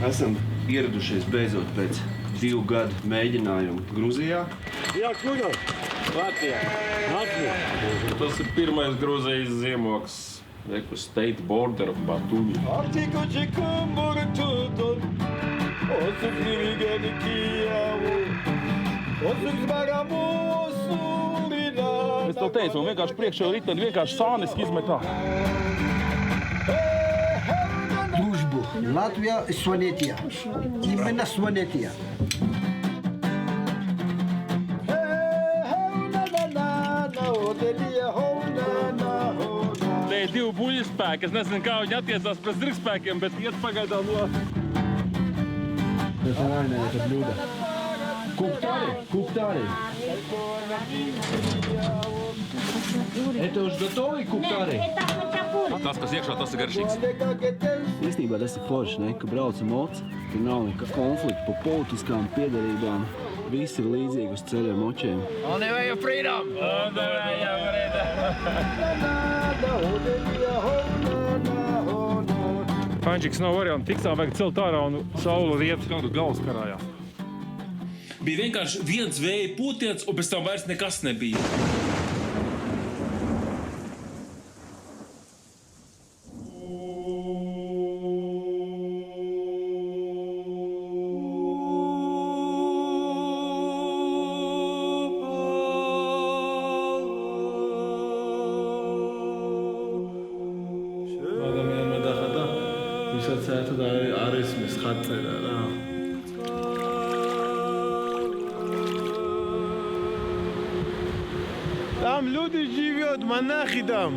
Esam ieradušies beidzot pēc 2 gadu mēģinājumu Gruzijā. Jā, kurā? Latvijā. Tas ir pirmais Gruzijas ziemoks uz state border of Batumi. Es tev teicu, man vienkārši priekšā riteni vienkārši sāniski izmetā. Дружбу. Латвия и Словения. Именно Словения. Te ir 2 buļļspēki. Es nezinu, kā viņi attiecās pret zirgspēkiem, bet iet pagaidām no... Это реально, это блюдо. Куптари. Это уже готовый куптари? Tas, kas iekšā, tas ir garšīgs. Īstenībā tas ir forši, ne? Ka brauc moc, tur nav nekā konflikta pa politiskām piedarībām. Visi ir līdzīgi uz ceļiem močiem. On the way of freedom! On the way of freedom! Paņģiks nav varianti, tiksā vajag celt ārā un saula riet. Kādu galvas karājās. Bija vienkārši viens vēja pūtiens, un pēc tam vairs nekas nebija. Там люди живут, монахи там.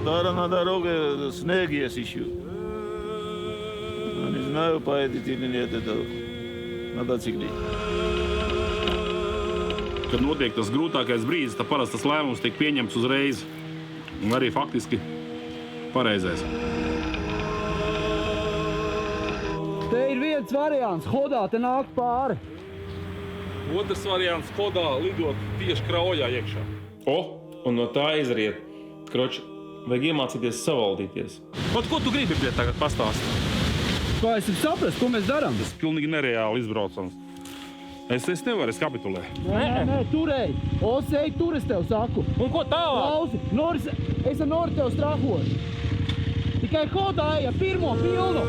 На дороге снег есть еще. Не знаю, поедет или нет это на мотоцикле. Kad notiek tas grūtākais brīdis, tad parasti tas lēmums tiek pieņemts uzreiz. Un arī faktiski pareizais. Te ir viens variants, hodā te nāk pāri. Otrs variants - hodā lidot tieši kraujā iekšā. Un no tā izriet, kroči, vajag iemācīties savaldīties. Ot, ko tu gribi, bļet, tagad pastāstīt? Kā es saprast, ko mēs darām? Tas ir pilnīgi nereāli izbraucams. Es nevaru, es kapitulēju. Nē, turēji. Osei, tur es tev saku. Un ko tālāk? Klausi, Noris, es ar Nori tev strahošu. Tikai hodā eja pirmo pilnu.